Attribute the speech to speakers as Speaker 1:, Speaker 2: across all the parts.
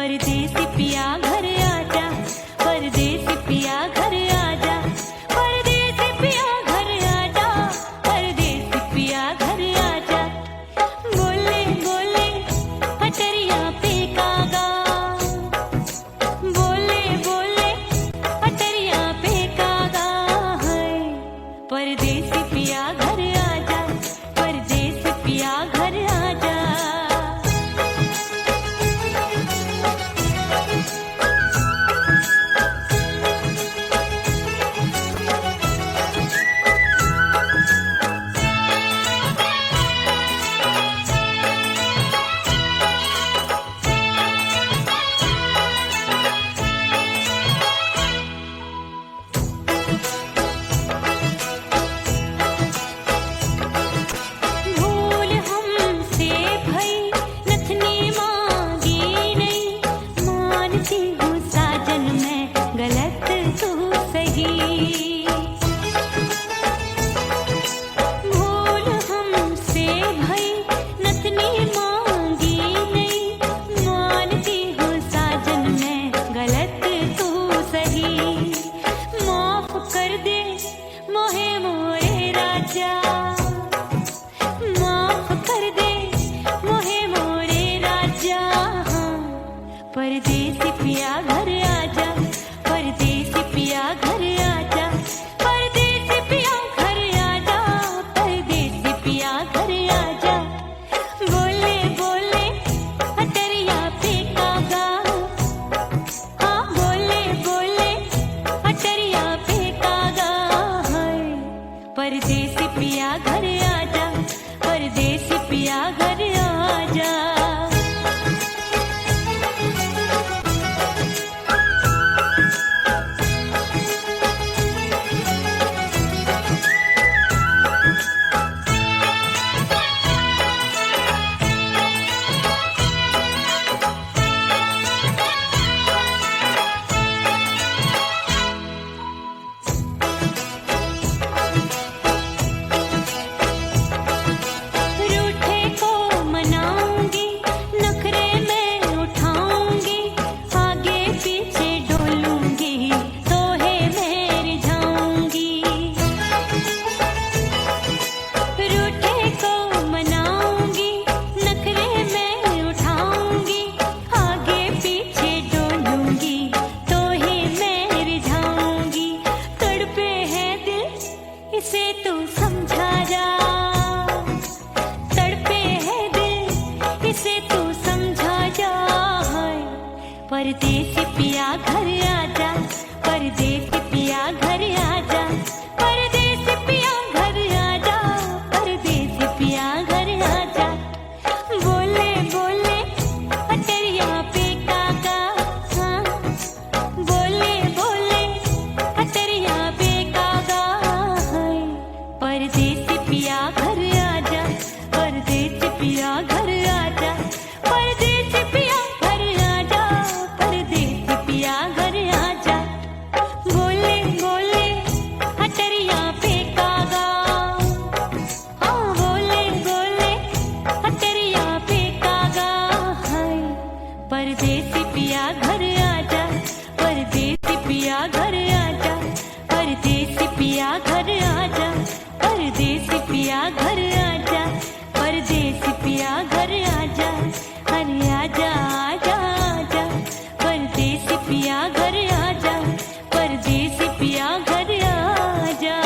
Speaker 1: परदेसी पिया घर आजा, परदेसी पिया घर आजा, परदेसी पिया घर आजा, परदेसी पिया घर आजा। बोले बोले पटरिया पे कागा, बोले बोले पटरिया पे कागा है। परदेसी पिया घर आजा, परदेसी पिया घर आजा। भूल हमसे भई नथनी मांगी नहीं, मानती हूँ साजन मैं गलत तू सही। भूल हमसे भई नथनी मांगी नहीं, मानती हूँ साजन मैं गलत तू सही। माफ कर दे मोहे मोरे राजा, माफ कर दे मोहे मोरे राजा। परदेसी पिया घर आजा, परदेसी पिया घर आजा, परदेसी पिया घर आजा, परदेसी पिया घर आजा। बोले बोले पटरिया पे कागा, हाँ बोले बोले पटरिया पे कागा है। परदेसी पिया घर आजा, परदेसी पिया घर आजा। रूठे को मनाऊंगी, नखरे में उठाऊंगी, आगे पीछे डोलूंगी, तोहे में रिझाऊंगी। रूठे को मनाऊंगी, नखरे में उठाऊंगी, आगे पीछे डोलूंगी, तोहे में रिझाऊंगी। तड़पे है दिल इसे तू समझा जा, तड़पे है दिल इसे तू समझा जा। परदेसी पिया घर आजा, परदेसी पिया घर आजा, परदेसी पिया घर आजा, परदेसी पिया घर आजा। बोले बोले पटरिया पे कागा, हाँ बोले बोले पटरिया पे कागा है। परदेसी पिया घर आजा, परदेसी पिया घर आजा, परदेसी पिया घर आजा, परदेसी पिया घर आजा। बोले बोले पटरिया पे कागा, हाँ बोले बोले पटरिया पे कागा है। परदेसी पिया घर आजा, परदेसी पिया घर आजा, परदेसी पिया घर आजा, परदेसी पिया घर आजा, परदेसी पिया घर आजा। अरे आजा आजा आजा, परदेसी पिया घर आजा, परदेसी पिया घर आजा।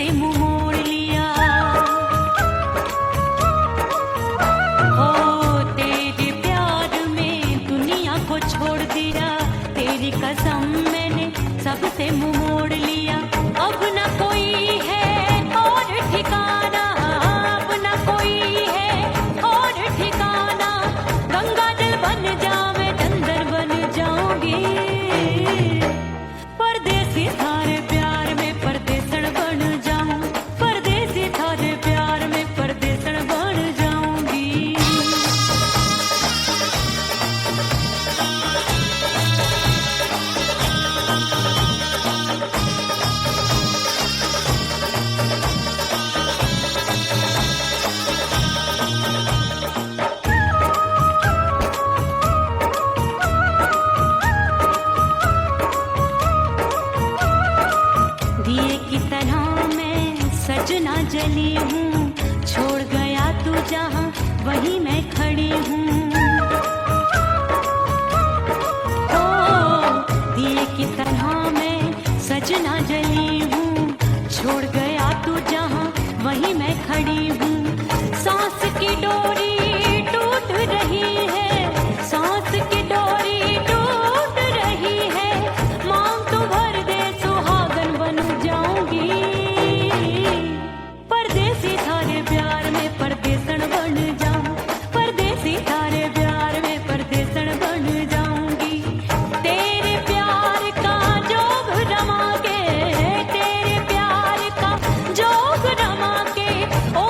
Speaker 1: सबसे मुंह मोड़ लिया। हो तेरे प्यार में दुनिया को छोड़ दिया, तेरी कसम मैंने सबसे मुंह मोड़ लिया। अब न कोई है और ठिकाना, अब न कोई है और ठिकाना। गंगा जल बन जावे चंदन बन जाऊंगी, परदेसी थारे प्यार में परदेसन बन जाऊं, परदेसी थारे प्यार में परदेसन बन जाऊंगी। दिए की तरह मैं सजना जली हूँ, छोड़ गया तू जहाँ वहीं मैं खड़ी हूँ। ओ दिए की तरह मैं सजना जली हूँ, छोड़ गया तू जहाँ वहीं मैं खड़ी हूँ। सांस की डोरी टूट रही है, सांस की डोरी टूट रही है। मांग तू भर दे सुहागन बन जाऊंगी, परदेसी थारे प्यार में परदेसन बन जाऊं, परदेसी थारे प्यार में परदेसन बन जाऊंगी। तेरे प्यार का जोग रमा के, तेरे प्यार का जोग रमा के, ओ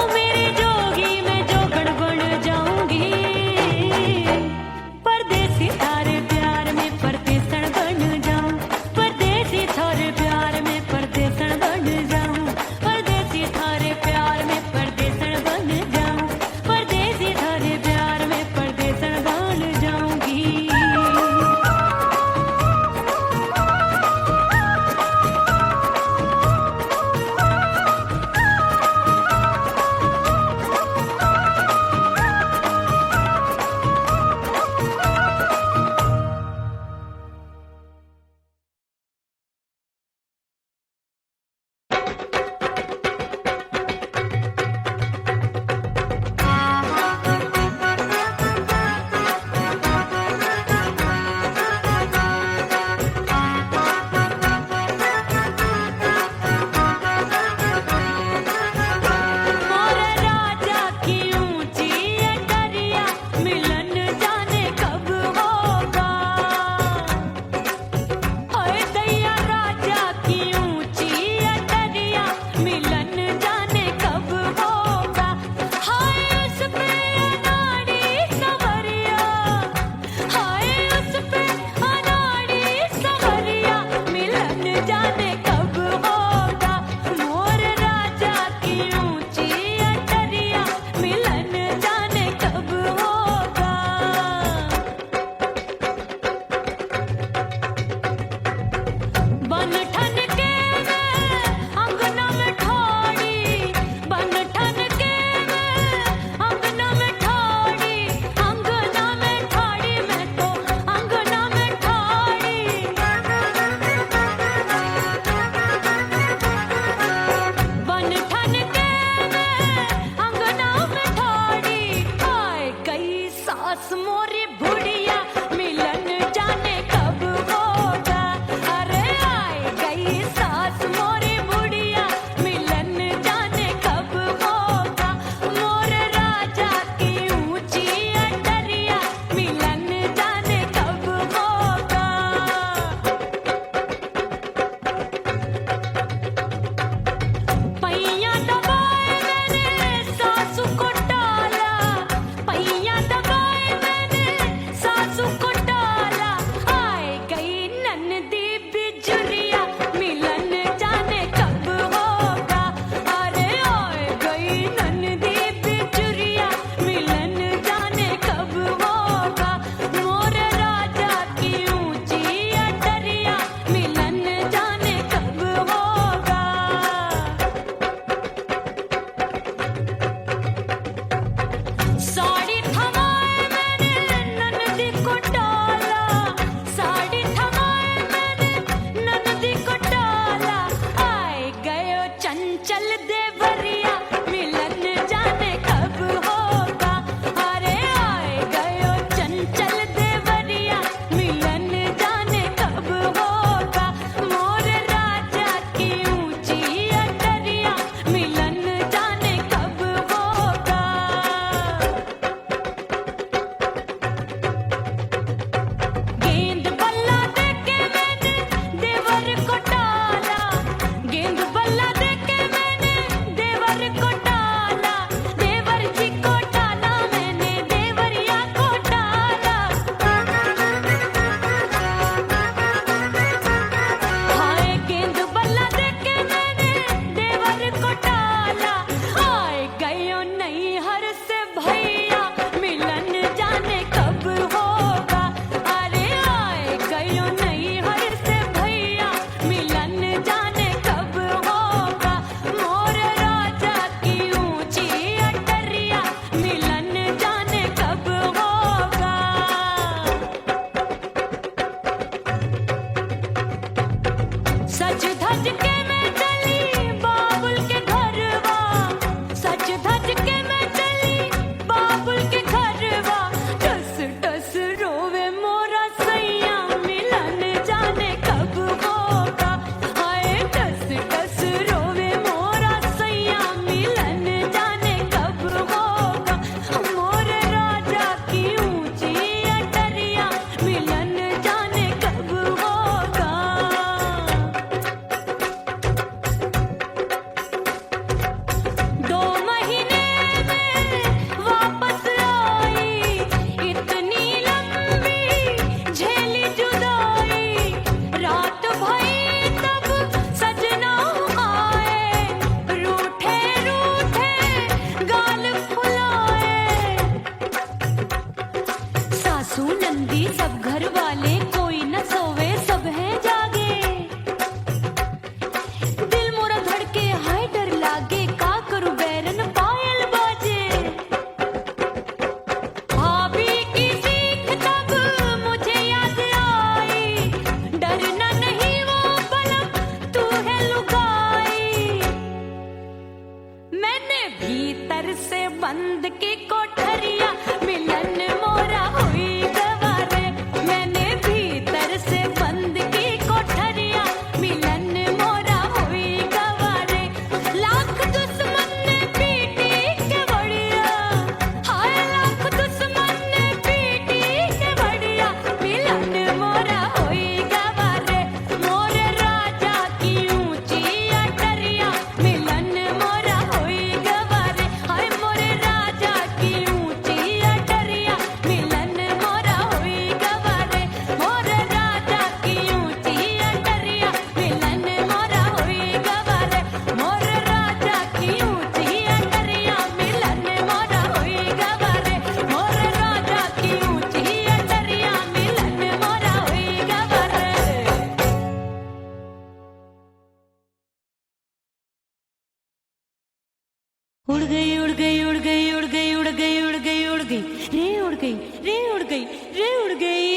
Speaker 1: उड़ गई उड़ गई उड़ गई उड़ गई उड़ गई उड़ गई उड़ गई रे उड़ गई रे उड़ गई रे उड़ गई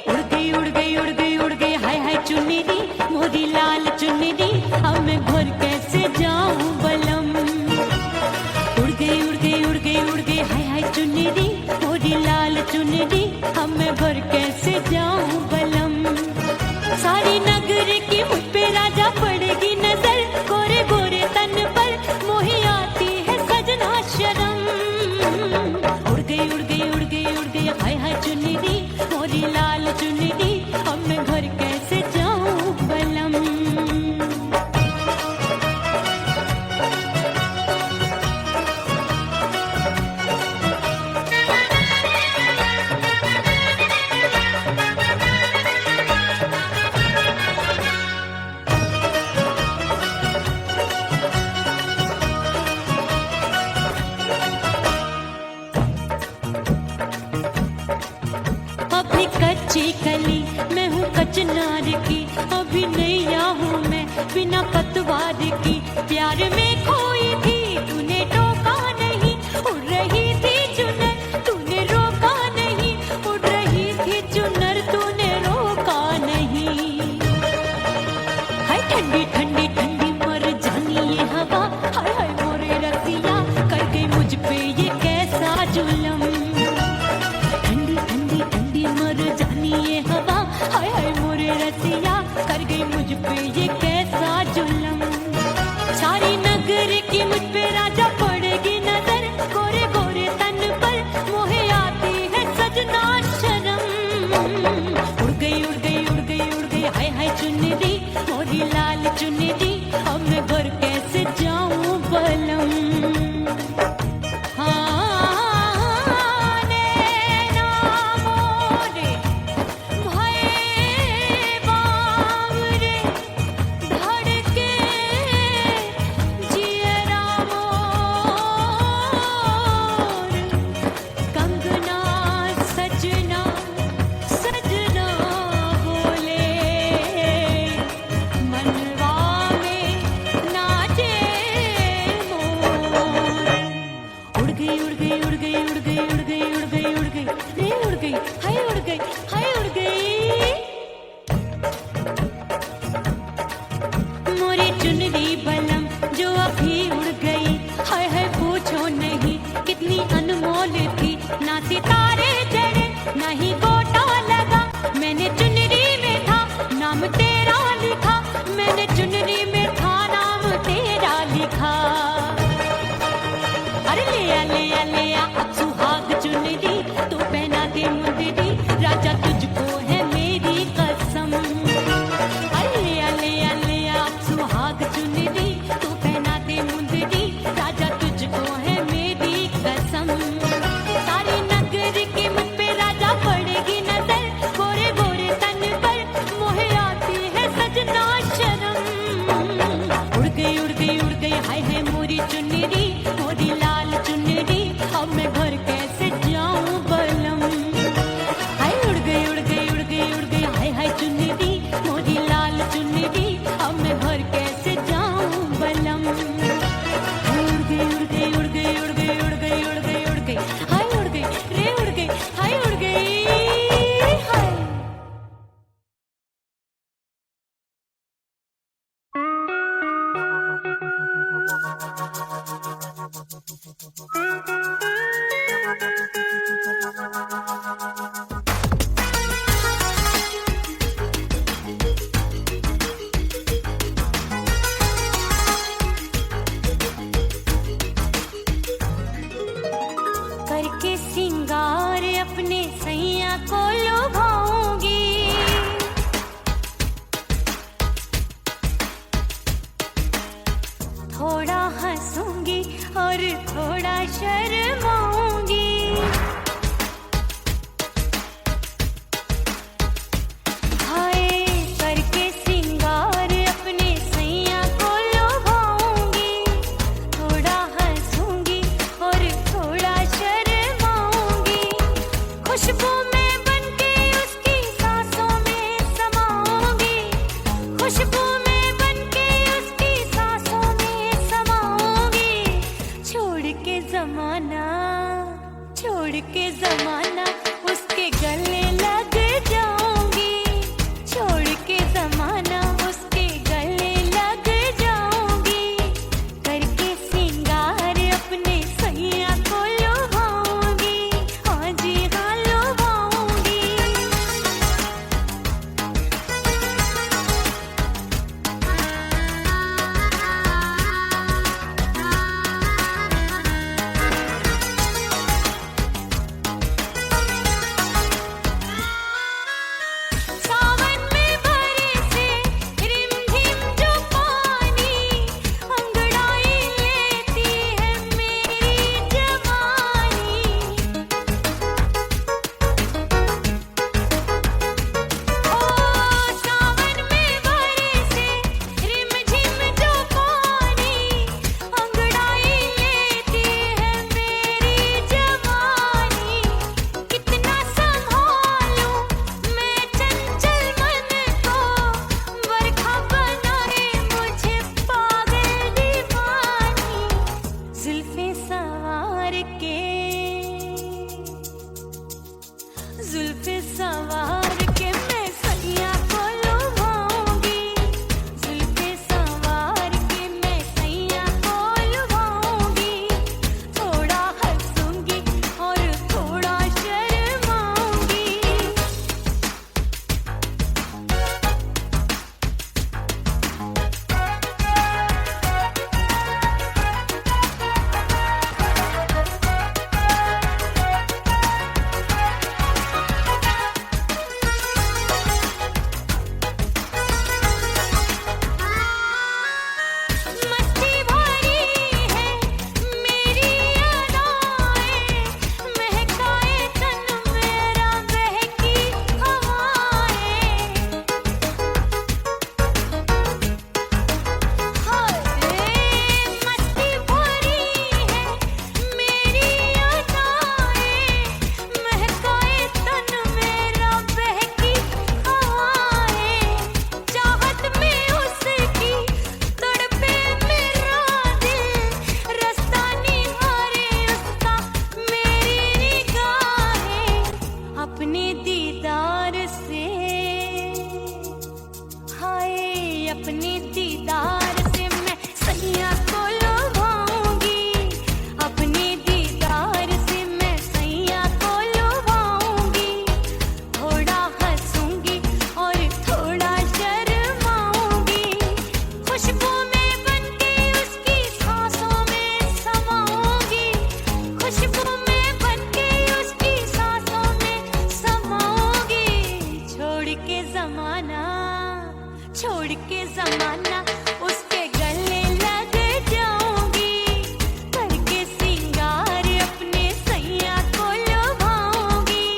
Speaker 1: उड़ गई उड़ गई उड़ गई उड़ गई हाय हाय चुन्नी मोरी लाल चुन्नी अब मैं घर कैसे जाऊं बलम। उड़ गई उड़ गई उड़ गई उड़ गई हाय हाय चुन्नी मोरी लाल चुन्नी अब मैं घर कैसे जाऊं बलम। सारी नगर की मुझ पे राजा पड़ेगी नजर गोरे गोरे तन पर मोही आती है सजना शर्म। उड़ गई उड़ गई उड़ गई उड़ गई हाय हाय चुन्नी मोरी लाल चुन्नी अब मैं घर कैसे जाऊं बलम। अभी कच्ची कली मैं हूँ कचनार की अभी नैया हूँ मैं बिना पतवार की प्यार में खोई थी तूने टोका नहीं उड़ रही थी चुनर तूने रोका नहीं उड़ रही थी चुनर तूने रोका नहीं। हाय ठंडी ठंडी ठंडी मर जानी ये हवा हाय हाय मोरे रसिया कर गई मुझ पे ये कैसा जुलम। मर जानी ये हवा हाय हाय मोरे रसिया कर गई मुझ पे ये कैसा जुलम। सारी नगर की मुझ पे राजा पड़ेगी नजर गोरे गोरे तन पर मोहे आती है सजना शर्म। उड़ गई उड़ गई उड़ गई उड़ गई हाय हाय चुन्नी मोरी लाल चुन्नी अब मैं घर कैसे जाऊं बलम। राजा तुझको है मेरी कसम अले अले अले आप सुहाग चुनरी तू पहना दे मुंदरी राजा तुझको है मेरी कसम। सारी नगर की मुझ पे राजा पड़ेगी नजर गोरे गोरे तन पर मोहे आती है सजना शर्म। उड़ गई उड़ गई उड़ गई हाय हाय मोरी चुन्नी मोरी लाल चुन्नी अब मैं घर कैसे जाऊं बलम। उड़ गई उड़ गई उड़ गई उड़ गई हाय हाय चुन्नी मोरी लाल चुन्नी अब मैं घर कैसे जाऊं बलम। उड़ गई उड़ गई उड़ गई उड़ गई उड़ गई उड़ गई उड़ गई हाय उड़ गई रे उड़ गई हाय उड़ गई हाय। करके सिंगार अपने सैया को लुभाऊंगी थोड़ा हंसूंगी और थोड़ा शर्माऊंगी। अपने दीदार से मैं सैया को लुभाऊंगी, अपने दीदार से मैं सैया को लुभाऊंगी। थोड़ा हंसूंगी और थोड़ा शर्माऊंगी, खुशबू में बनके उसकी सांसों में समाऊंगी, खुशबू में बनके उसकी सांसों में समाऊंगी। छोड़ के जमाना उसके गले लग जाऊंगी, करके सिंगार अपने सैया को लुभाऊंगी।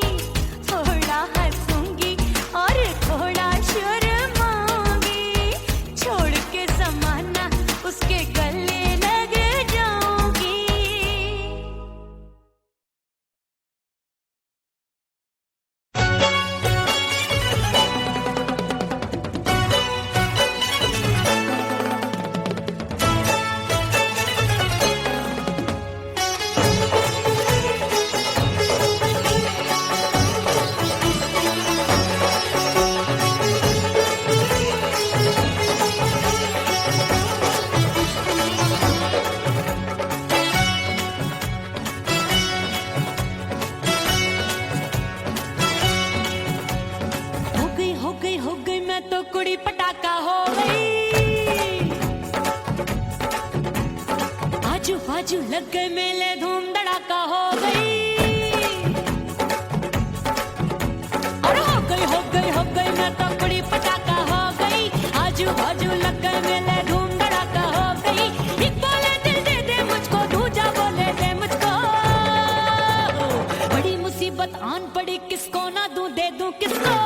Speaker 1: थोड़ा हंसूंगी और थोड़ा शर्माऊंगी, छोड़ के जमाना उसके गले लग जाऊंगी। हो गई मैं तो कुड़ी पटाखा हो गई। आजू बाजू लग गए मेले धूम धड़ाका हो गई। और हो गई मैं तो कुड़ी पटाखा हो गई। आजू बाजू लग गए मेले धूम धड़ाका हो गई। एक बोले दिल दे दे मुझको, दूजा बोले दे मुझको। बड़ी मुसीबत आन पड़ी, किसको ना दूं दे दूं किसको।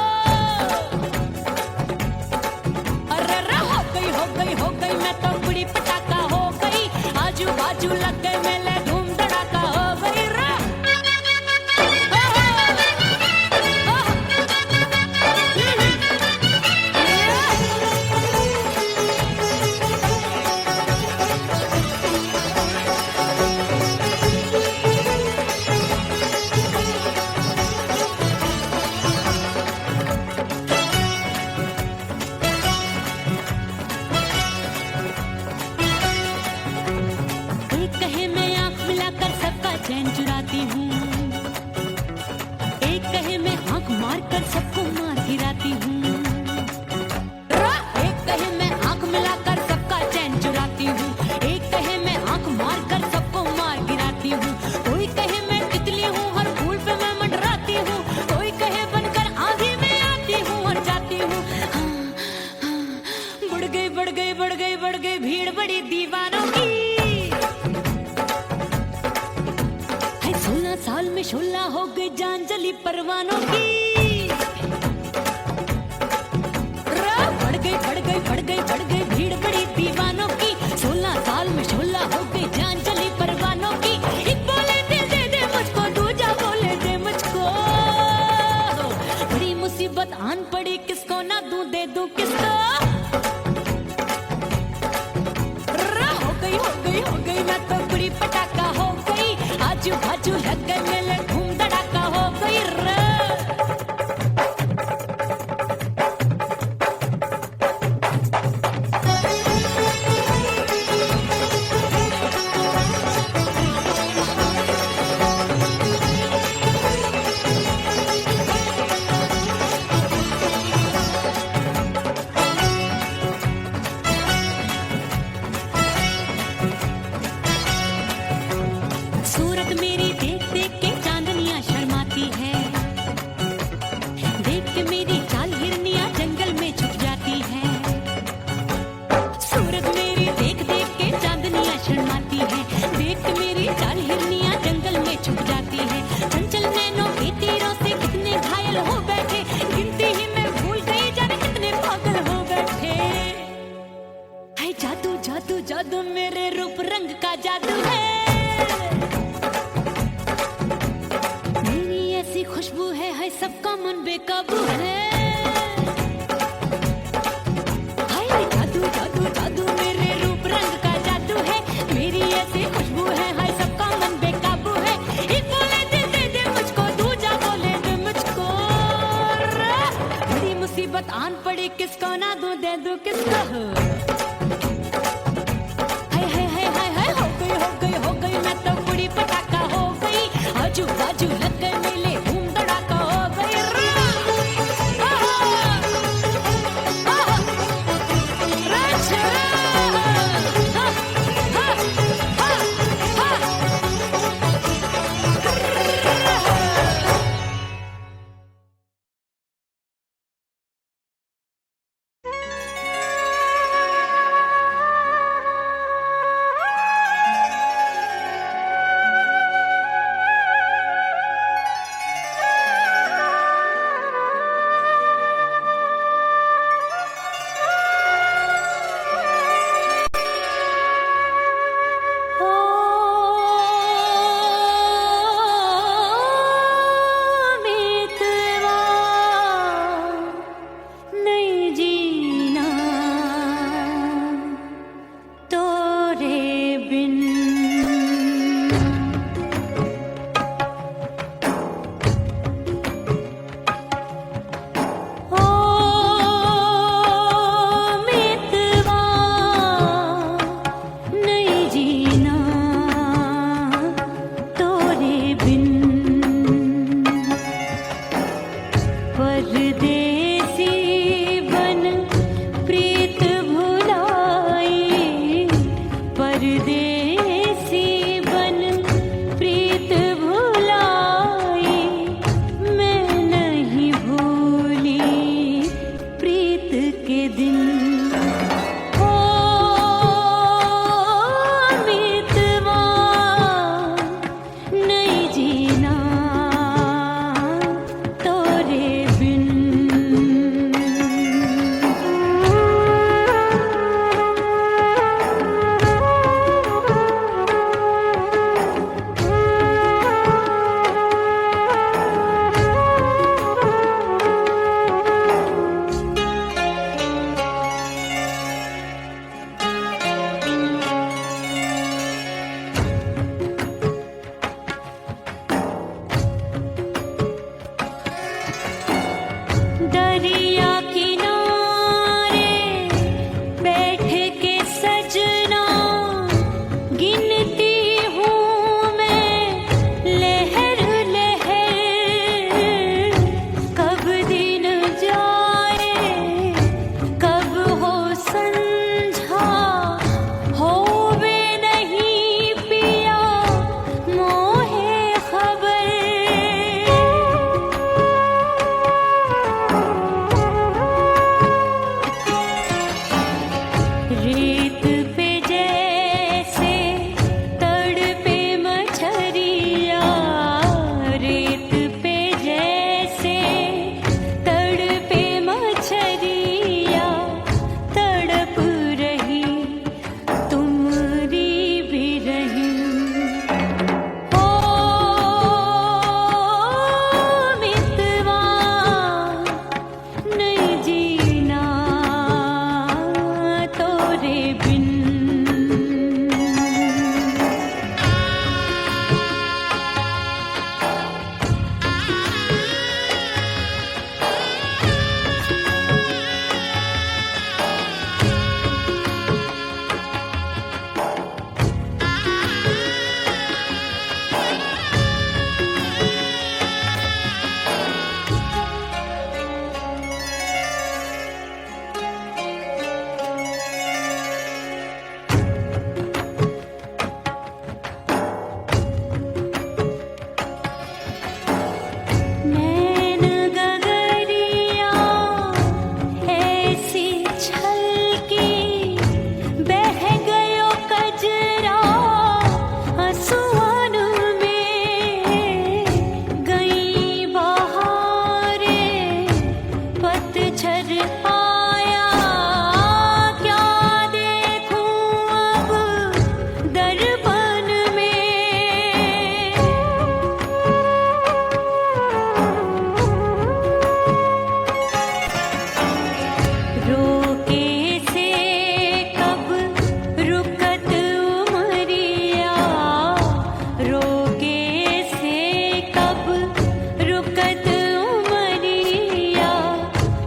Speaker 1: हो गई मैं तो कुड़ी पटाखा हो गई। आजू बाजू लग गए मेले धूम धड़ाका हो गई। चैन चुराती हूँ, एक कहे मैं आंख मार कर सबको मार गिराती हूँ। एक कहे मैं आंख मिलाकर सबका चैन चुराती हूँ, एक कहे मैं आंख मार कर सबको मार गिराती हूँ। कोई कहे मैं तितली हूँ, हर फूल पे मैं मंडराती हूँ। कोई कहे बनकर आंधी में आती हूँ और जाती हूँ। बढ़ गई भीड़ बड़ी दीवानों की। 16 साल में शोला हो गई जान जली परवानों की। बढ़ गई भीड़ बड़ी दीवानों की। 16 साल में शोला हो गई जान जली परवानों की। एक बोले दिल दे दे मुझको, दूजा बोले दे मुझको। बड़ी मुसीबत आन पड़ी, किसको ना दूं दे दूं किसको। हो गई मैं तो कुड़ी पटाखा हो गई। आजू बाजू लग गए मेले धूम धड़ाका हो गई। सूरत मेरी देख देख के चांदनी मुसीबत आन पड़ी किसको ना दूं दे दूं किसको हाय हाय हाय हाय हाय हो गई मैं तो बुढ़ी पटाखा हो गई आजू बाजू लग गए मेले धूम धड़ाका हो गई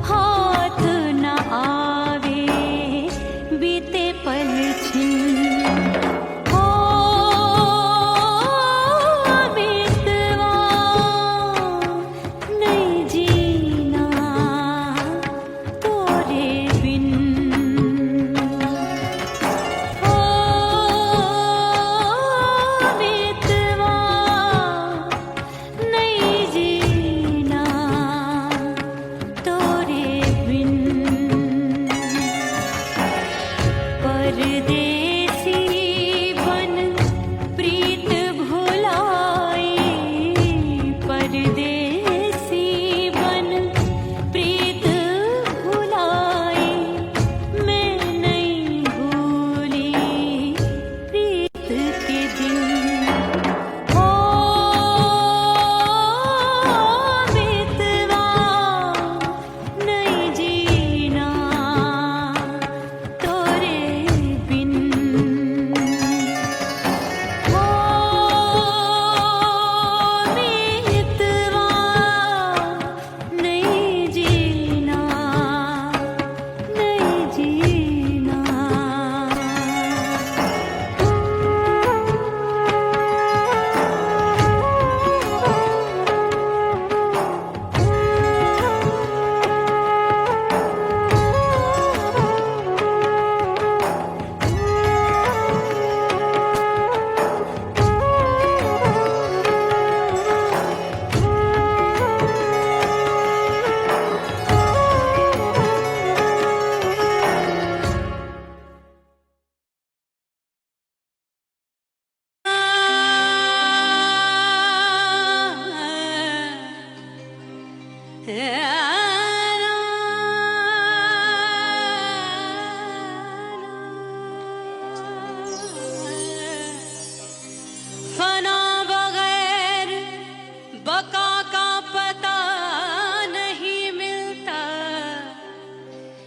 Speaker 2: हाँ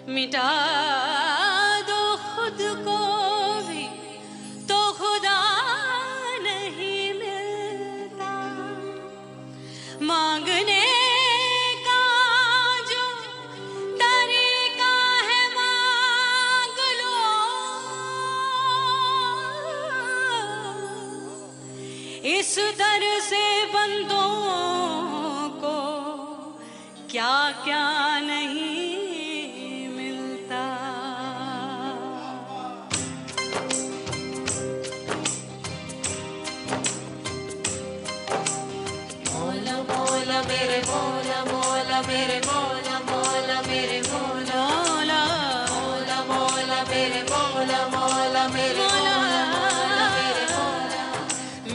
Speaker 1: मिटा दो खुद को भी तो खुदा नहीं मिलता। मांगने का जो तरीका है मांग लो, इस दर से बंदों को क्या क्या नहीं मिलता। मौला मौला मेरे मौला मौला मेरे मौला मौला मेरे मौला मौला मौला मेरे मौला मौला मेरे मौला मेरे मौला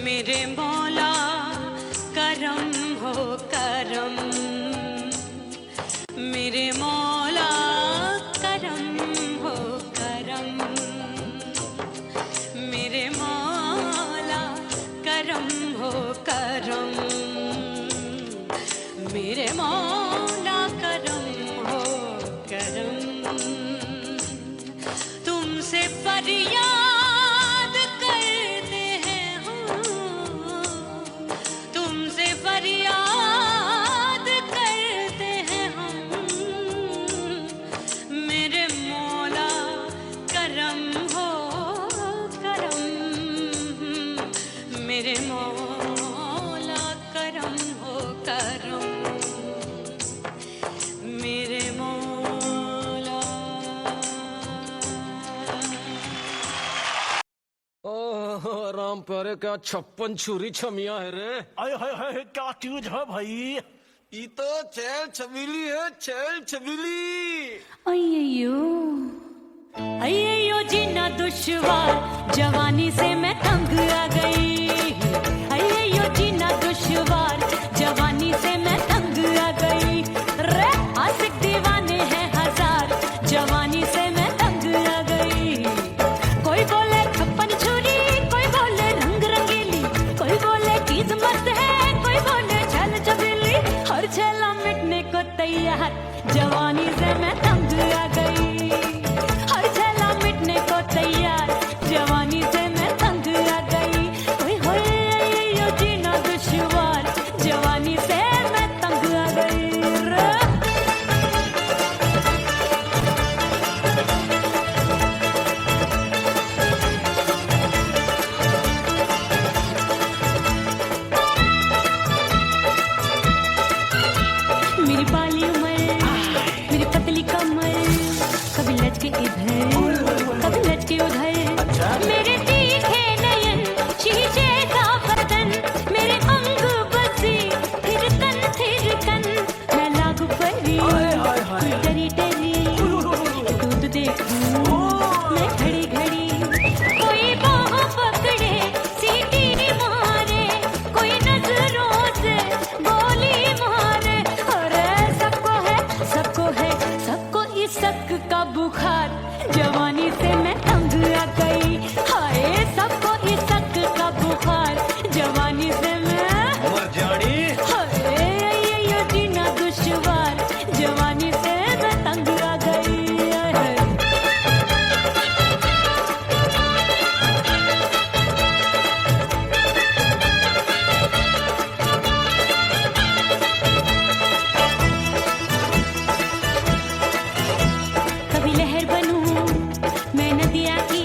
Speaker 1: मेरे मौला करम हो करम, मेरे मौला करम हो करम, मेरे मौला करम हो करम, मेरे मौला करम हो करम। तुमसे फरियाद करते हैं हम, तुमसे फरियाद करते हैं हम, मेरे मौला करम हो करम, मेरे मौला करम हो करम, मेरे मौला।
Speaker 2: ओह राम प्यारे, क्या 56 छुरी छमिया है रे।
Speaker 3: आय हाय हाय, क्या चीज है भाई?
Speaker 2: ये तो चैल छबीली है, चैल छबीली।
Speaker 1: अय्यो अय्यो जीना दुश्वार, जवानी से मैं तंग आ गई। अय्यो जीना दुश्वार, जवानी से मैं तंग आ गई। रे आशिक दीवाने हैं हजार, जवानी से मैं तंग आ गई। कोई बोले 56 छुरी, कोई बोले रंग रंगीली, कोई बोले चीज मस्त है, कोई बोले छल छबीली। हर छेला मिटने को तैयार, जवानी से मैं तंग आ गई। हर छेला मिटने को तैयार, जवानी से मैं तंग आ गई। ओए होए यो जीना दुश्वार, जवानी से मैं तंग आ गई रे। मेरी बाली उमर, मेरी पतली कमर, कभी लचके इधर कभी लचके उधर। मेरे तीखे नयन, शीशे का बदन, मेरे अंग बसे थिरकन थिरकन। मैं लागू परी डरी डरी, दूध देखूं मैं घड़ी घड़ी। कोई बाह पकड़े सीटी मारे, कोई नजरों से गोली मारे। अरे सबको है सबको इसक का बुखार, जवानी से मैं तंग आ गई। हाय सबको इसक का बुखार, जवानी से मैं
Speaker 3: मर जानी।
Speaker 1: हाय ये जीना दुश्वार, जवानी से मैं तंग आ गई। कभी लहर बनूं मैं नदिया की,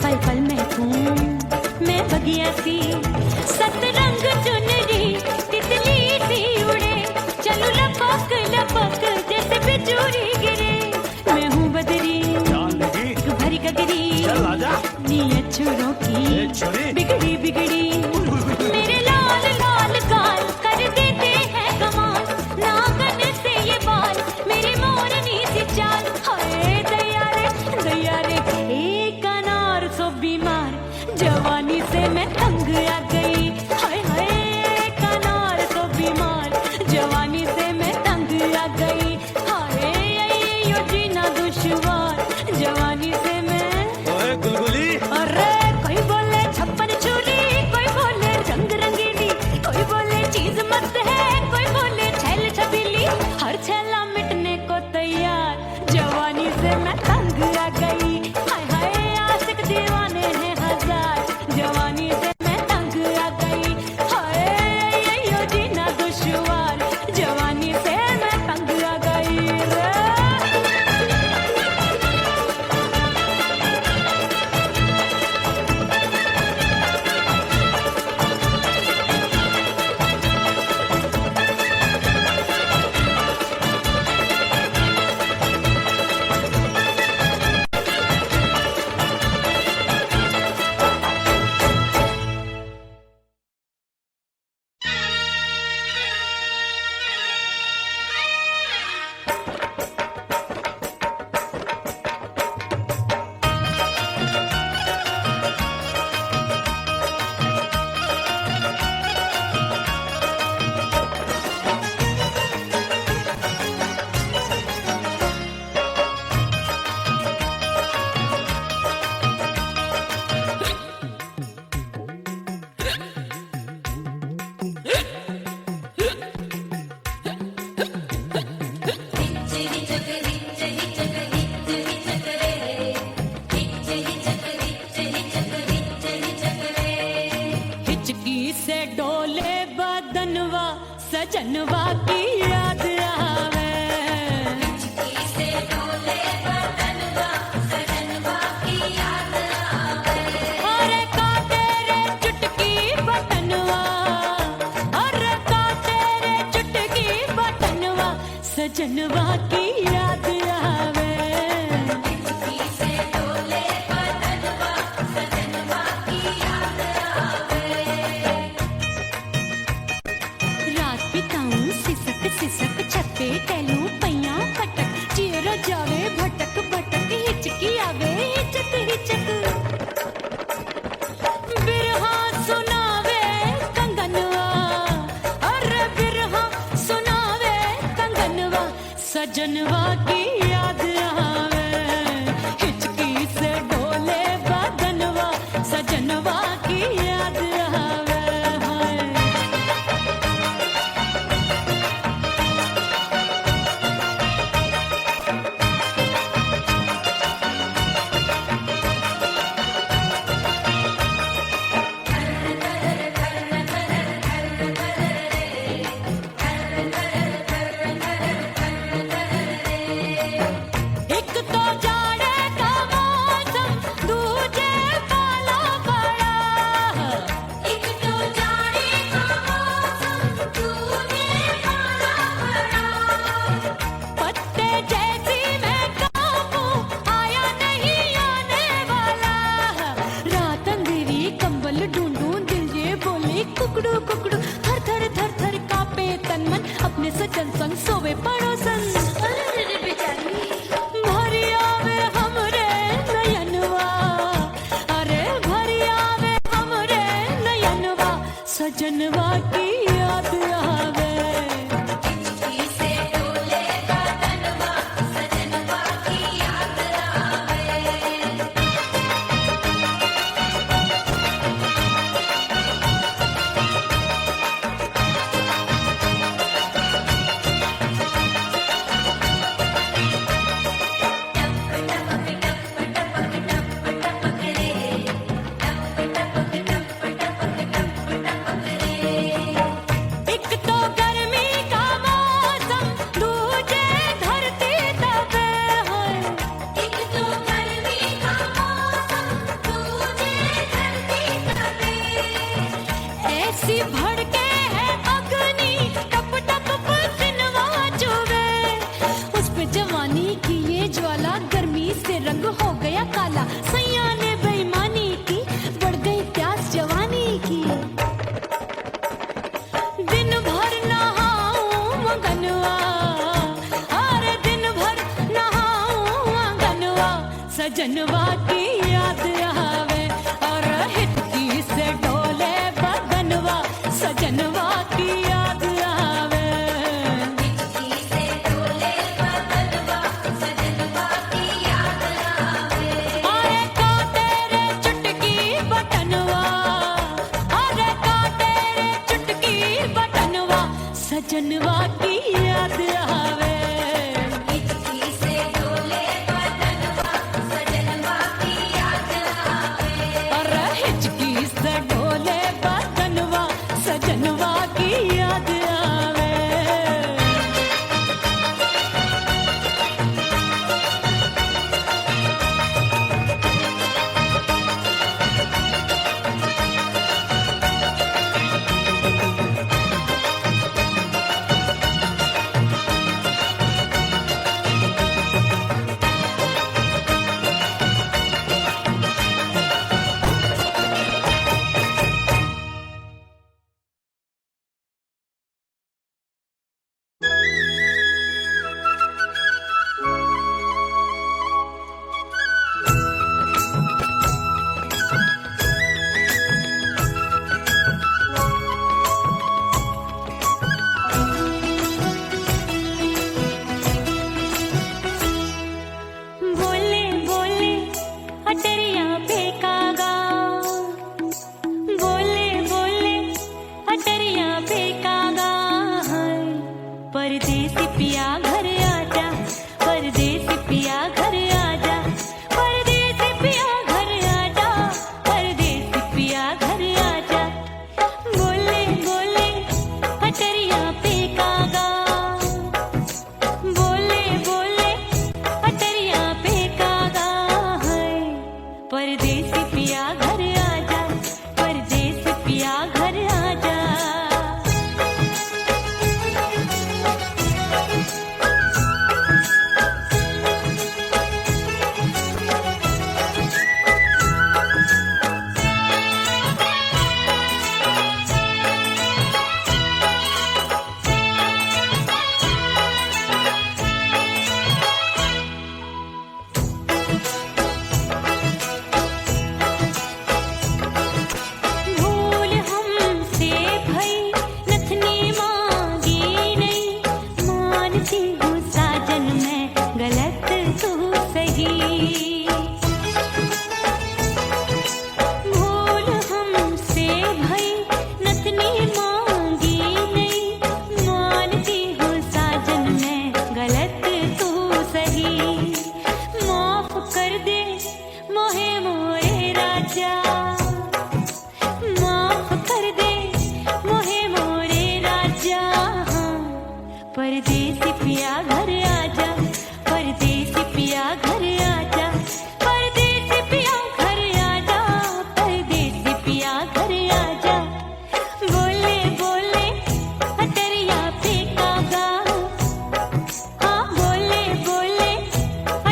Speaker 1: पल पल महकूं मैं बगिया सी। सतरंग चुनरी तितली सी उड़े, चलू लपक लपक जैसे बिजूरी गिरे। मैं हूँ बदरी भरी गगरी,
Speaker 3: चल आजा।
Speaker 1: नीयत छुरों की
Speaker 3: छुरी।
Speaker 1: बिगड़ी बिगड़ी। मेरे लाल लाल गाल कर देते हैं कमाल, नागन से ये बाल मेरी मोरनी सी चाल। हाय दैया रे एक अनार सो बीमार, जवानी से मैं तंग आ गई। हाय हाय एक अनार सो बीमार, जवानी से मैं तंग आ गई। हाय यो जीना दुश्वार, जवानी से मैं।
Speaker 2: ओए गुलगुली,
Speaker 1: अरे कोई बोले 56 छुरी, कोई बोले रंग रंग से मैं तंग आ गई, हाय हाय आशिक दीवाने हैं हजार, जवानी से मैं तंग आ गई, हाय यो जीना दुश्वार, जवानी से मैं तंग आ गई रे। सजनवा की याद आवे, हिचकी से डोले बदनवा, सजनवा की याद आवे, अरे का तेरे चुटकी बटनवा, अरे का तेरे चुटकी बटनवा, सजनवा की याद आवे, हिचकी से डोले बदनवा, सजनवा की याद आवे। रात बिताऊं सिसक सिसक छत्ते टैलू पैया पटक, चेहरा जावे भटक भटक, हिचकी आवे हिचक हिचक, बिरहा सुनावे कंगनवा, अरे बिरहा सुनावे कंगनवा, सजनवा की याद आवे, हिचकी से डोले बदनवा, सजनवा की याद आवे। एक तो जाड़े का मौसम, दूजे पाला पड़ा, एक तो जाड़े का मौसम, दूजे पाला पड़ा, पत्ते जैसी मैं कांपूं, आया नहीं आने वाला, रात अंधेरी कंबल ढूंढूं, दिल ये बोले कुकड़ू कुकड़ू, थर थर थर थर कांपे तन मन, अपने सजन संग सोवे पड़ोसन, भरी आवे हमरे नयनवा, अरे भरी आवे हमरे नयनवा, सजनवा की याद आवे, हिचकी से डोले बदनवा, सजनवा की याद आवे। एक तो गर्मी का मौसम, दूजे धरती तपे है, एक तो गर्मी का मौसम, दूजे धरती तपे, ऐसी भड़के है अग्नि, टप टप पसीनवा चुभे, उस पे जवानी की ये ज्वाला, गर्मी से रंग हो गया काला, सैया ने बेईमानी की, बढ़ गई प्यास जवानी की, दिन भर नहाऊं आंगनवा, अरे दिन भर नहाऊं आंगनवा, सजनवा की याद आवे, और हिचकी से डोले बदनवा, सजनवा की याद आवे, हिचकी से डोले बदनवा, सजनवा की याद आवे, अरे का तेरे चुटकी बटनवा, अरे का तेरे चुटकी बटनवा, सजनवा की याद आवे, हिचकी से डोले बदनवा, परदेसी पिया घर आजा, परदेसी पिया घर आजा, परदेसी पिया घर आजा, परदेसी पिया घर आजा। बोले बोले अटरिया पे कागा, हाँ बोले बोले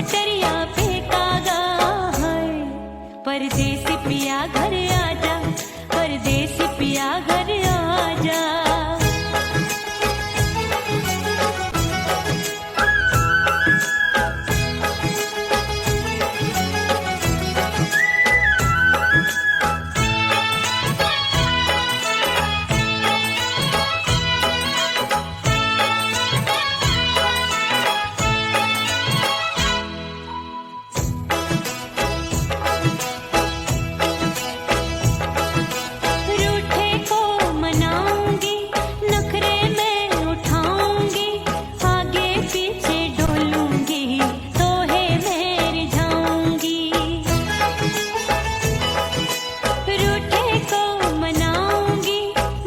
Speaker 1: अटरिया पे कागा है। परदेसी पिया घर आजा, परदेसी पिया घर आजा। रूठे को मनाऊंगी, नखरे में उठाऊंगी, आगे पीछे डोलूंगी, तोहे में रिझाऊंगी। रूठे को मनाऊंगी,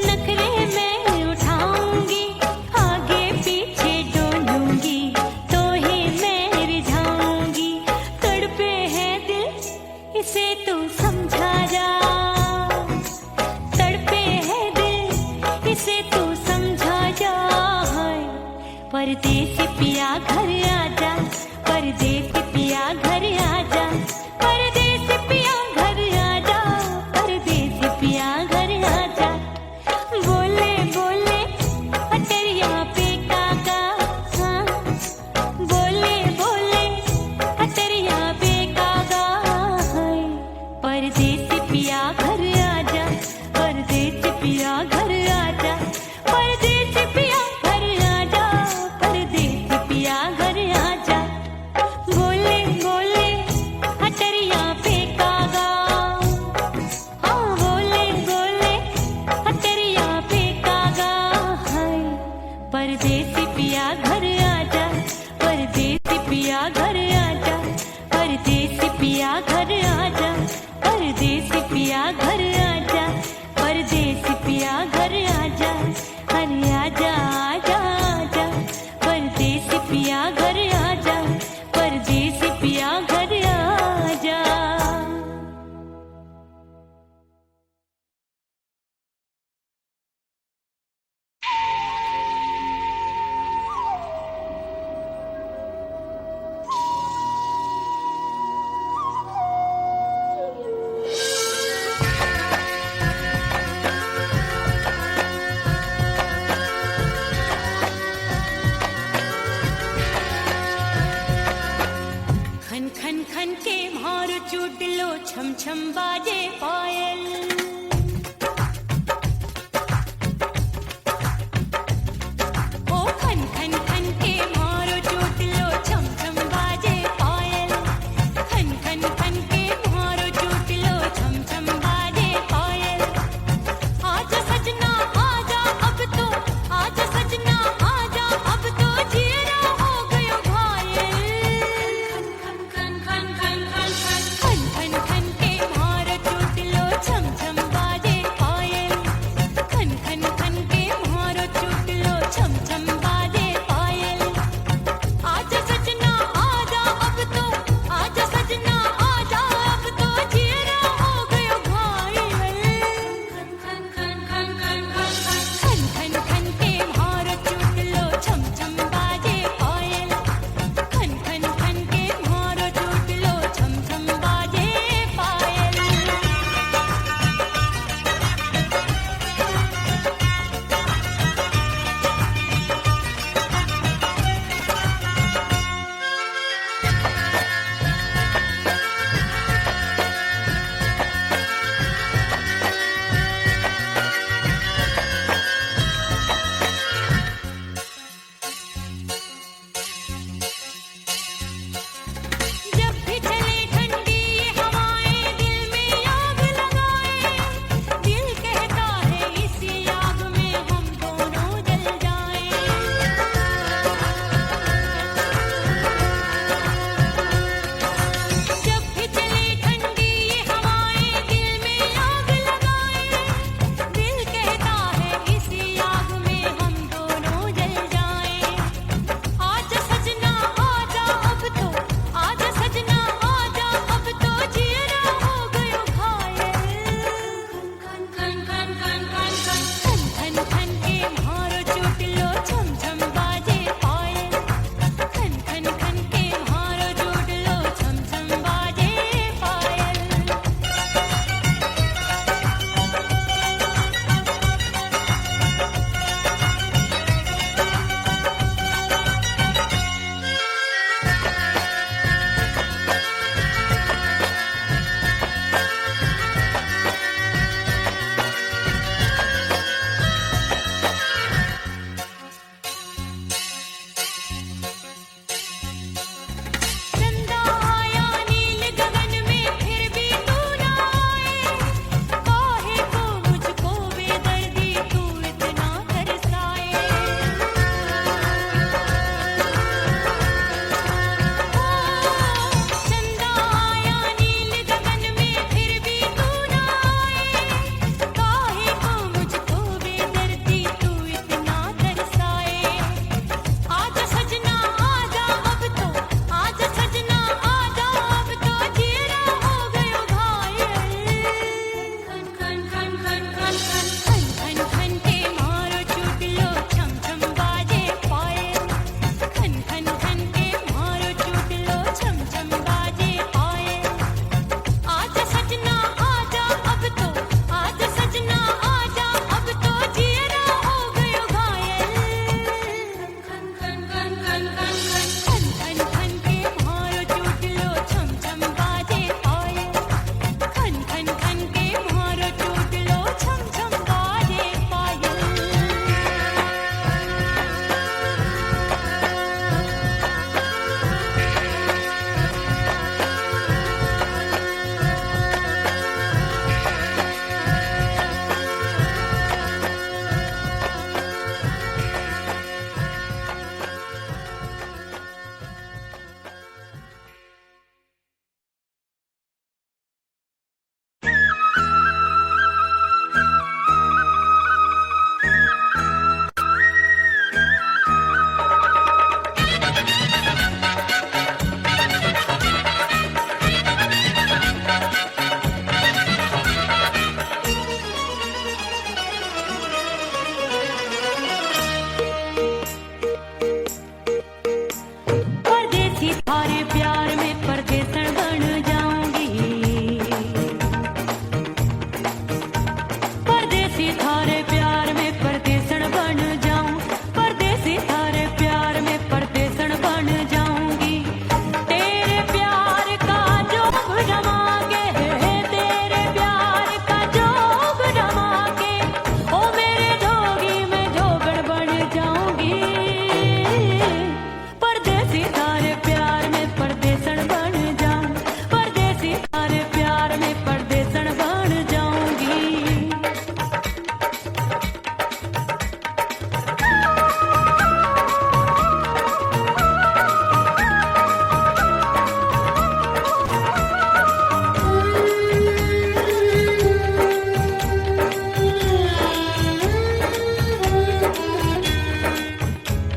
Speaker 1: नखरे में उठाऊंगी, आगे पीछे डोलूंगी, तोहे में रिझाऊंगी। तड़पे है दिल इसे तू समझा जा, तड़पे है दिल इसे तू समझा जा। परदेसी पिया घर आजा, परदेसी पिया घर आजा, परदेसी पिया घर आजा, परदेसी पिया घर आजा। बोले बोले अटरिया पे कागा, हाँ बोले बोले अटरिया पे कागा है। परदेसी पिया घर आजा, परदेसी पिया घर आजा, परदेसी पिया घर आजा, परदेसी पिया घर आजा। बोले बोले अटरिया पे कागा, हाँ बोले बोले अटरिया पे कागा है। परदेसी पिया घर आजा, परदेसी पिया घर आजा, परदेसी पिया घर आजा, परदेसी पिया घर आजा, परदेसी पिया घर आजा। अरे आजा आजा आजा, परदेसी पिया घर आजा, परदेसी पिया घर आजा। खन खन खन के मार चुडलो, छम छम बाजे पायल। ओ खन खन खन के मारो चुडलो, छम छम बाजे पायल। खन खन खन के मारो चुडलो, छम छम बाजे पायल। आजा सजना आजा अब तो, आजा सजना आजा अब तो, जीरा हो गयो घायल। खन खन खन खन खन खन खन खन खन के मारो चुडलो, छम छम थारे प्यार में परदेसन बन जाऊंगी, परदेसी थारे प्यार में परदेसन बन जाऊं, परदेसी थारे प्यार में परदेसन बन जाऊंगी। तेरे प्यार का जोग जमा के, तेरे प्यार का जोग जमा के, ओ मेरे जोगी में जोगड़ बन जाऊंगी। परदेसी थारे प्यार में परदेसन बन जाऊं, परदेसी थारे प्यार में परदेसन बन जाऊंगी।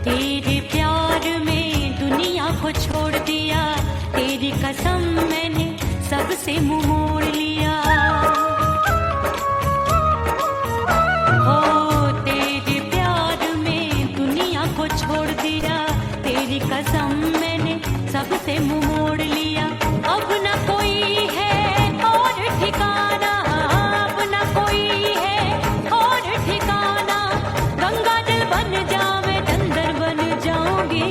Speaker 1: तेरे प्यार में दुनिया को छोड़ दिया, तेरी कसम मैंने सबसे मुंह मोड़ लिया। हो तेरे प्यार में दुनिया को छोड़ दिया, तेरी कसम मैंने सबसे मुंह मोड़ लिया। अब न कोई है और ठिकाना, अब न कोई है और ठिकाना, गंगा जल बन जावे चंदन बन जाऊंगी।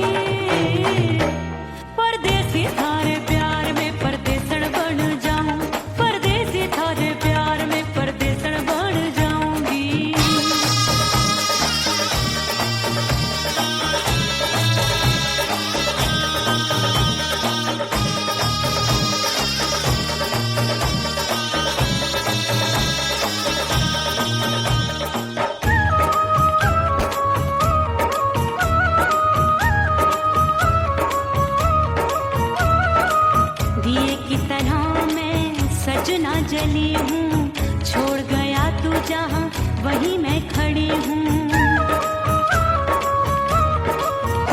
Speaker 1: परदेसी थारे प्यार में परदेसन बन जाऊं, परदेसी थारे प्यार में परदेसन बन जाऊंगी। दिए की तरह मैं सजना जली हूँ, छोड़ गया तू जहाँ वहीं मैं खड़ी हूँ।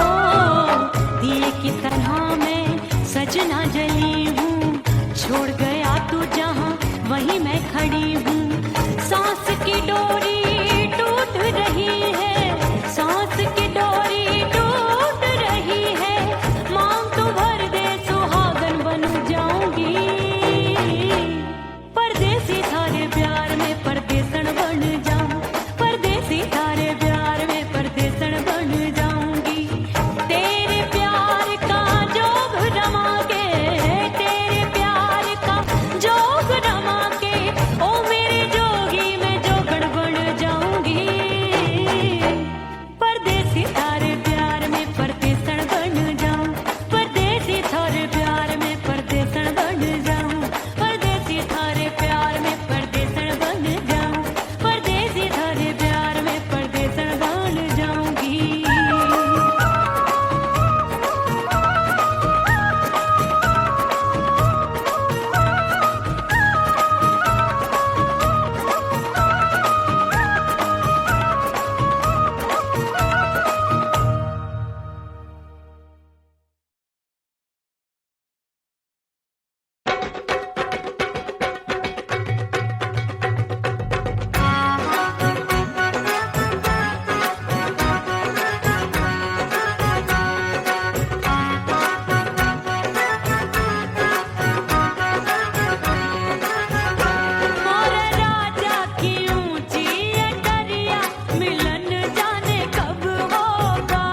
Speaker 1: ओ दिए की तरह मैं सजना जली हूँ, छोड़ गया तू जहाँ वहीं मैं खड़ी हूँ। सांस की डोरी टूट रही है, सांस की डोरी टूट रही है, मांग तू भर दे सुहागन बन जाऊंगी। परदेसी थारे प्यार में परदेसन बन जाऊं, परदेसी थारे प्यार में परदेसन बन जाऊंगी। तेरे प्यार का जोग जमा के, तेरे प्यार का जोग जमा के, ओ मेरे जोगी में जोगड़ बन जाऊंगी। परदेसी थारे प्यार में परदेसन बन जाऊं, परदेसी थारे प्यार में परदेसन बन जाऊं, परदेसी थारे प्यार में परदेसन बन जाऊं, परदेसी थारे प्यार में परदेसन बन जाऊंगी। मोरे राजा की ऊंची अटरिया, मिलन जाने कब होगा।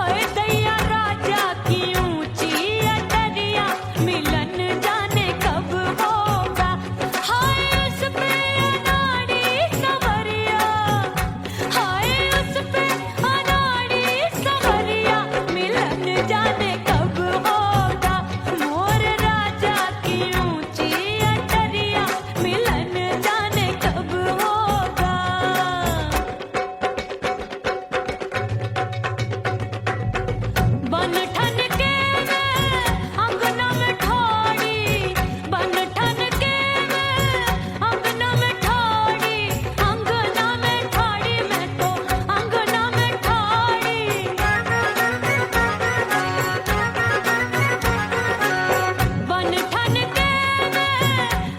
Speaker 1: ओए दैया राजा की ऊंची अटरिया, मिलन जाने कब होगा। हाय उस पे अनाड़ी सवरिया, हाय उस पे अनाड़ी सवरिया, मिलन जाने कब होगा। मोर राजा की ऊंची अटरिया, मिलन जाने कब होगा। बन ठन के मैं अंगना में ठाड़ी, बन ठन के मैं अंगना में ठाड़ी, अंगना में ठाड़ी, मैं तो अंगना में ठाड़ी। बन ठन के मैं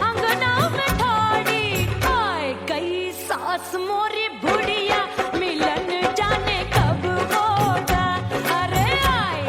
Speaker 1: अंगना में ठाड़ी, आए गई सास मोरी बुढ़िया, मिलन जाने कब होगा। अरे आए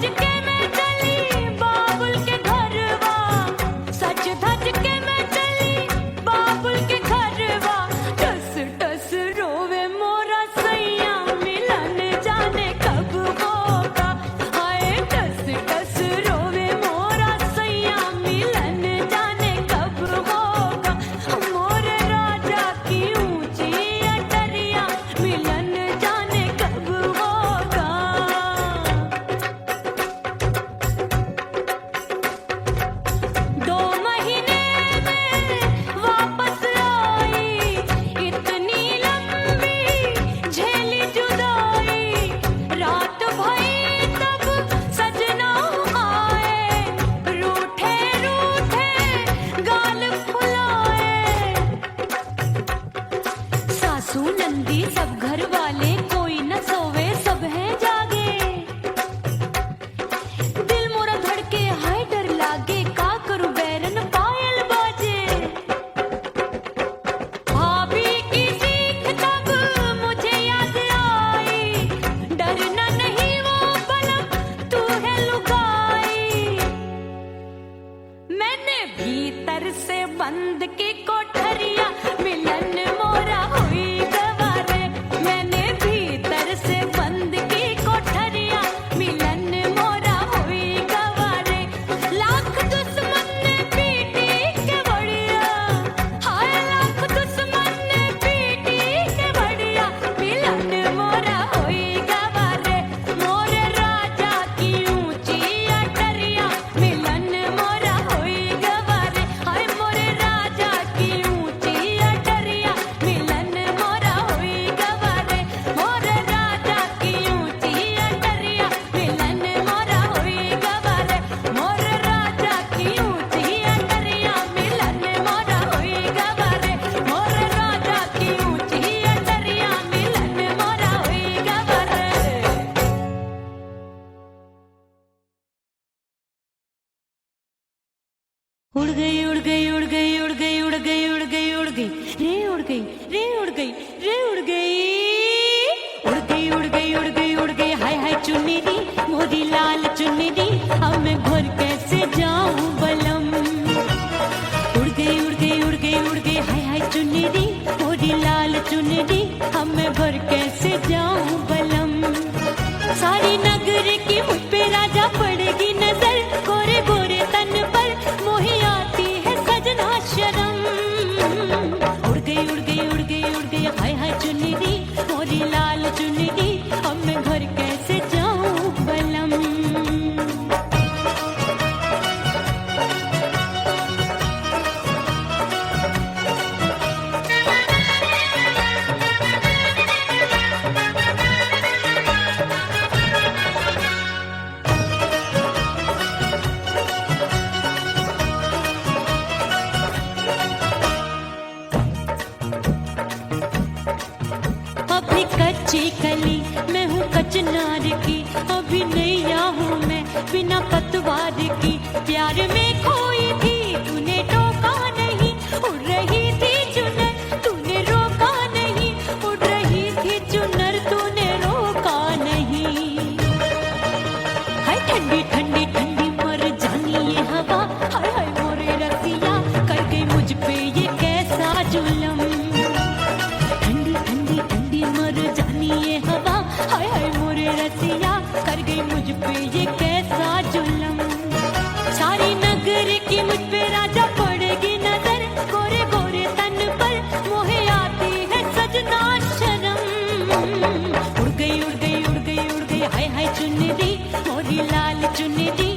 Speaker 1: धज के मैं चली बाबुल के घरवा, सज धज के मैं चली बाबुल के घरवा। टस टस रोवे मोरा सैया मिलन जाने कब होगा। हाय टस टस रोवे मोरा सैया मिलन जाने कब होगा। मोरे राजा की ऊंची अटरिया मिलन जाने कब होगा। 2 महीने में वापस आई, इतनी लंबी झेली जुदाई। रात भई तब सजना आए, रूठे रूठे गाल फुलाए। सासू नंदी सब घर वाले कोई न सोवे सब है जागे। दिल मोरा धड़के हाय डर लागे, का करूं बैरन पायल बाजे। भाभी की सीख तब मुझे याद आई, डरना नहीं वो बलम तू है लुगाई। मैंने भीतर से बंद की कोठरिया मिलन मोरा हुई गवारे। मैंने भीतर से बंद की कोठरिया मिलन मोरा हुई गवारे। लाख दुश्मन ने पीटी के बढ़िया, हाय लाख दुश्मन ने पीटी के बढ़िया मिलन मोरा हुई गवारे। मोरे राजा की ऊंची अटरिया मिलन मोरा हुई गवारे। हाय मोरे राजा की ऊंची अटरिया मिलन मोरा हुई गवारे। मोरे राजा की ऊंची अटरिया मिलन मोरा हुई गवारे। मोरे राजा की ऊंची अटरिया मिलन मोरा हुई गवारे। मोरे राजा की ऊंची अटरिया मिलन मोरा हुई गवारे। उड़ गई उड़ गई उड़ गई उड़ गई उड़ गई उड़ गई उड़ गई रे उड़ गई रे उड़ गई रे उड़ गई। उड़ गई उड़ गई उड़ गई उड़ गई हाय हाय चुन्नी दी मोरी लाल चुन्नी दी। अब मैं घर कैसे जाऊं बलम। उड़ गई उड़ गई उड़ गई उड़ गई हाय हाय चुन्नी दी मोरी लाल चुन्नी दी। अब मैं घर कैसे जाऊं बलम। सारी नगर की मुझ पे राजा पड़ेगी नजर, गोरे गोरे तन पर मोही आती है सजना शर्म। उड़ गई उड़ गई उड़ गई उड़ गई हाय हाय चुन्नी दी मोरी लाल चुन्नी दी। अब मैं घर कैसे जाऊं बलम। अभी कच्ची कली मैं हूँ कचनार की, अभी नैया हूँ मैं बिना पतवार की। प्यार में खोई थी तूने टोका नहीं, उड़ रही थी चुनर तूने रोका नहीं। उड़ रही थी चुनर तूने रोका नहीं। हाय ठंडी ठंडी ठंडी मर जानी ये हवा, हाय हाय मोरे रसिया कर गई मुझ पे ये कैसा जुलम। ठंडी ठंडी ठंडी मर जानी ये हवा, हाय हाय मोरे रसिया कर गई मुझ पे ये कैसा जुलम। सारी नगर की मुझ पे राजा पड़ेगी नजर, गोरे गोरे तन पर मोहे आती है सजना शर्म। उड़ गई उड़ गई उड़ गई उड़ गई हाय हाय चुन्नी दी मोरी लाल चुन्नी दी।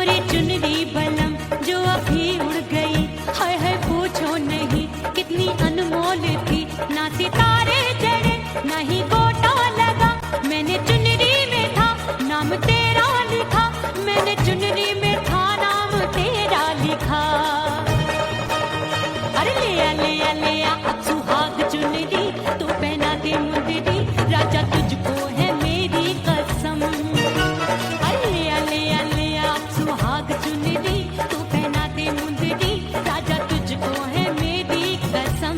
Speaker 1: मोरी चुनरी बलम जो अभी उड़ गई, हाय हाय पूछो नहीं कितनी अनमोल थी। ना सितारे चढ़े ना ही गोटा लगा, मैंने चुनरी में था नाम तेरा लिखा, मैंने चुनरी में था नाम तेरा लिखा। अरे ले आ अब सुहाग चुनरी, तू पहना दे मुंदरी, राजा तुझको है मेरी कसम। अरे ले आ अब सुहाग चुनरी, तू पहना दे मुंदरी, राजा तुझको है मेरी कसम।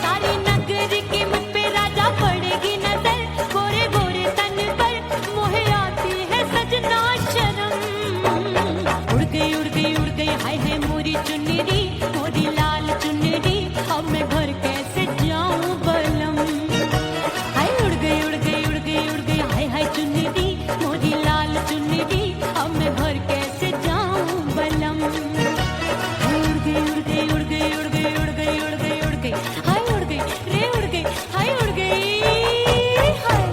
Speaker 1: सारी नगर की मुझ पे राजा पड़ेगी नजर, गोरे गोरे तन पर मोहे आती है सजना शर्म। उड़ गई हाय हाय मोरी चुनरी, मोरी लाल चुनरी, अब मैं घर कैसे जाऊं बलम। हाय उड़ गई हाय हाय चुनरी, मोरी लाल चुनरी, अब मैं घर कैसे जाऊं बलम। उड़ गई हाय उड़ गई रे उड़ गई हाय उड़ गई हाय।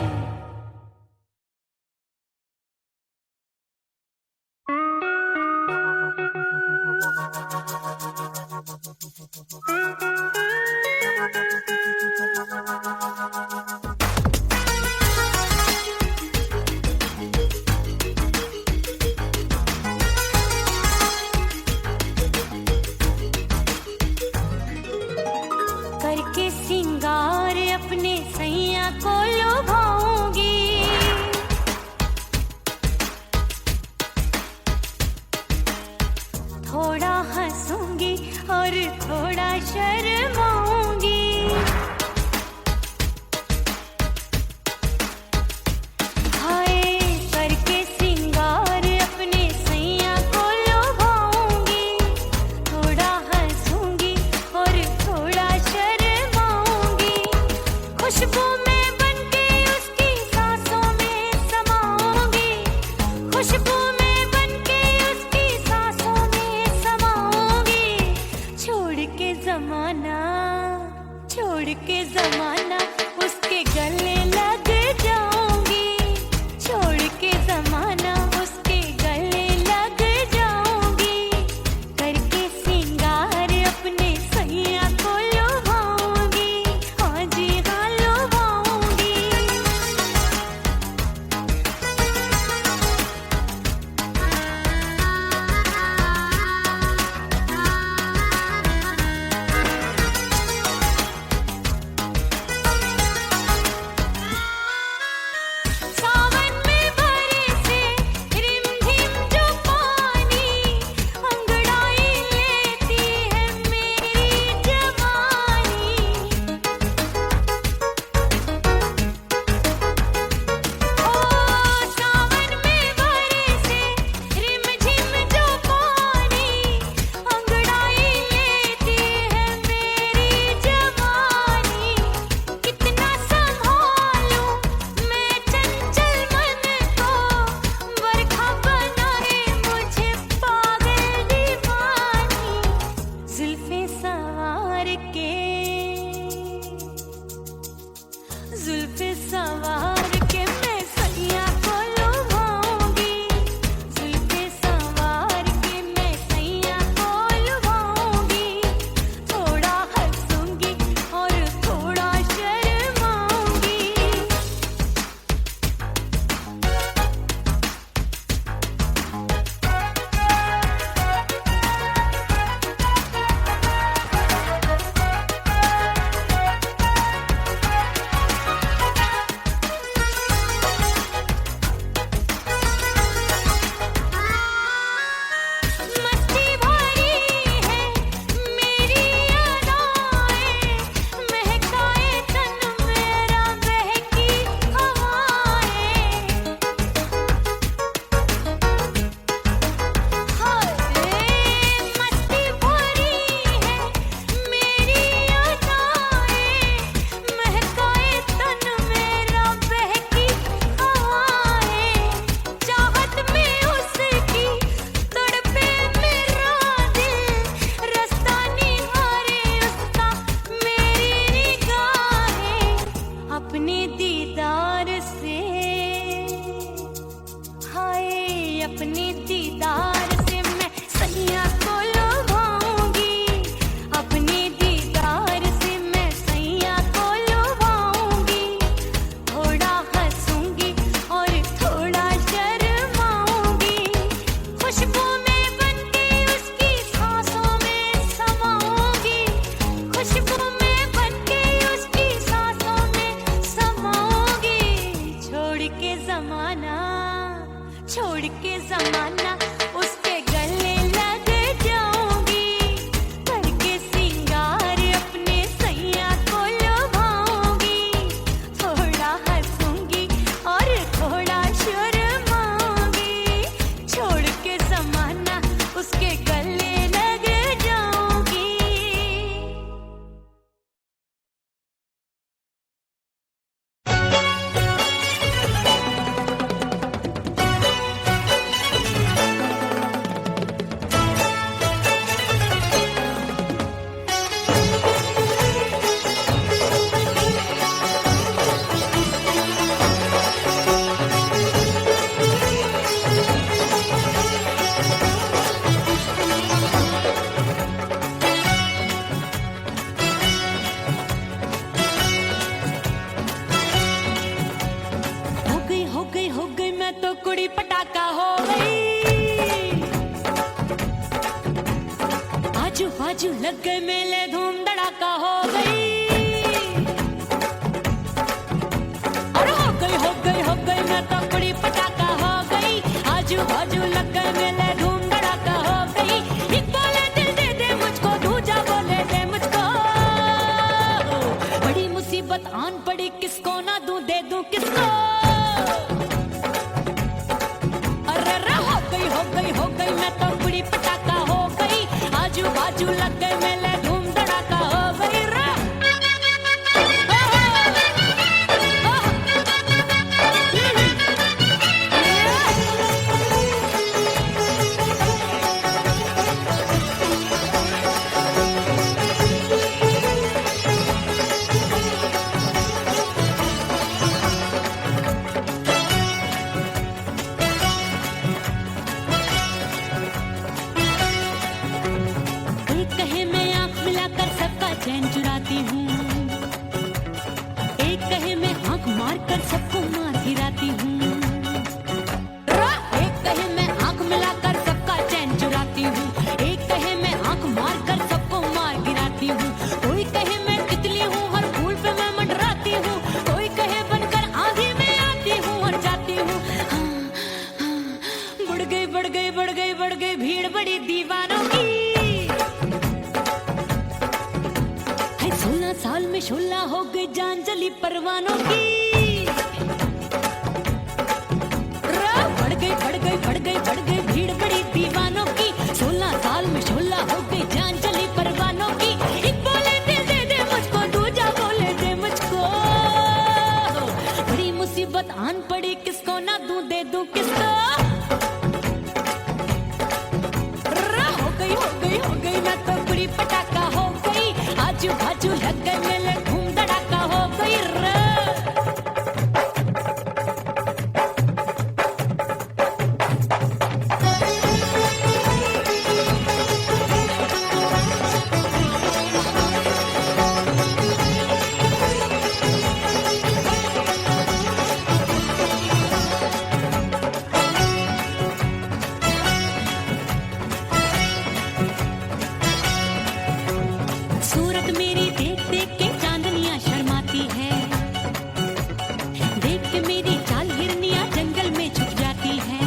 Speaker 1: करके सिंगार अपने सैया को लुभाऊंगी, थोड़ा हंसूंगी और थोड़ा शर्माऊंगी। हाय करके सिंगार अपने सैया को लुभाऊंगी, थोड़ा हंसूंगी और थोड़ा शर्माऊंगी। खुशबू में बनके उसकी सांसों में समाऊंगी, खुशबू में बनके उसकी सांसों में समाऊंगी। छोड़ के जमाना उसके गले लग जाऊंगी, छोड़ के जमाना उसके गले लग जाऊंगी। करके सिंगार अपने सैया को लुभाऊंगी, हाँ जी हाँ लुभाऊंगी। सावन में बरसे रिमझिम जो पानी, अंगड़ाई लेती है मेरी जवानी। ओ सावन में बरसे रिमझिम जो पानी, अंगड़ाई लेती है मेरी जवानी। कितना संभालूं मैं चंचल मन को, बरखा बनाए मुझे पागल दीवानी। जुल्फे सवार के मैं सैया को लुभाऊंगी, जुल्फे सवार के मैं सैया को लुभाऊंगी। थोड़ा हंसूंगी और थोड़ा शर्माऊंगी। मस्ती भरी है मेरी अदाएं, महकाए तन मेरा बहकी हवाएं। हाय मस्ती भरी है मेरी अदाएं, महकाए तन मेरा बहकी हवाएं। चाहत में उसकी तड़पे मेरा दिल, रास्ता निहारे उसका मेरी निगाहें। अपने दीदार से हाय अपने दीदार जमाना उसके गले लग जाऊंगी, करके सिंगार अपने सैया को लुभाऊंगी, थोड़ा हंसूंगी और थोड़ा शर्माऊंगी, छोड़ के जमाना उसके गले लग जाऊंगी। हो गई मैं तो कुड़ी पटाखा हो गई, आजू बाजू लग गए मेले धूम धड़ाका हो गई, और हो गई मैं तो कुड़ी पटाखा हो गई, आजू बाजू लग गए मेले धूम धड़ाका हो गई। एक बोले दिल दे दे मुझको, दूजा बोले दे मुझको, बड़ी मुसीबत आन पड़ी किसको ना दूं दे दूं किसको। हो गई मैं तो कुड़ी पटाखा हो गई, आजू बाजू लग गए मेले धूम धड़ाका हो गई रा। चैन चुराती हूँ, एक कहे मैं आंख मार कर सबको मार गिराती हूँ, एक कहे मैं आंख मिलाकर सबका चैन चुराती हूँ, एक कहे मैं आंख मार कर सबको मार गिराती हूँ, कोई कहे मैं तितली हूँ हर फूल पे मैं मंडराती हूँ, कोई कहे बनकर आंधी में आती हूँ और जाती हूँ। बढ़ गई भीड़ बड़ी दीवानों की, 16 साल में शोला हो गई जान जली परवानों की। बढ़ गई भीड़ बड़ी दीवानों की, 16 साल में शोला हो गई जान जली परवानों की। एक बोले दिल दे दे मुझको, दूजा बोले दे मुझको, बड़ी मुसीबत आन पड़ी किसको ना दूं दे दूं किसको। हो गई मैं तो कुड़ी पटाखा हो गई, आजू बाजू लग गए मेले धूम धड़ाका हो गई रे। सूरत मेरी देख देख के चांदनियां शर्माती है, देख के मेरी चाल हिरनियां जंगल में छुप जाती है।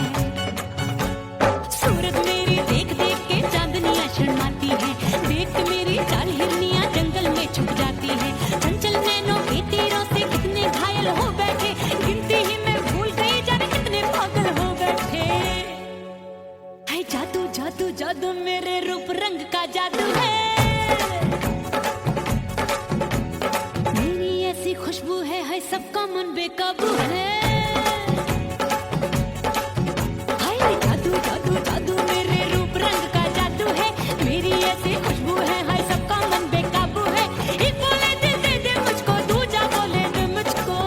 Speaker 1: सूरत मेरी देख देख के चांदनियां शर्माती है, देख के मेरी चाल हिरनियां जंगल में छुप जाती है। चंचल नैनों के तीरों से कितने घायल हो बैठे, गिनती ही मैं भूल गई जाने कितने पागल हो बैठे। है जादू जादू जादू मेरे रूप रंग का जादू है, खुशबू है सबका मन बेकाबू है। हाय जादू जादू जादू मेरे रूप रंग का जादू है, मेरी ऐसी खुशबू है हाय सबका मन बेकाबू है। एक बोले दिल दे दे मुझको, दूजा बोले दे मुझको,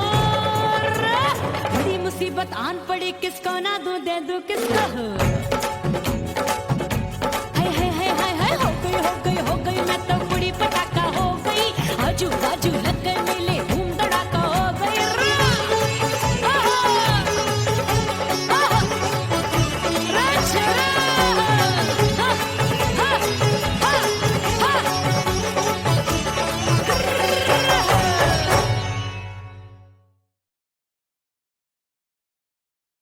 Speaker 1: बड़ी मुसीबत आन पड़ी किसको ना दूं दे दूं किसको।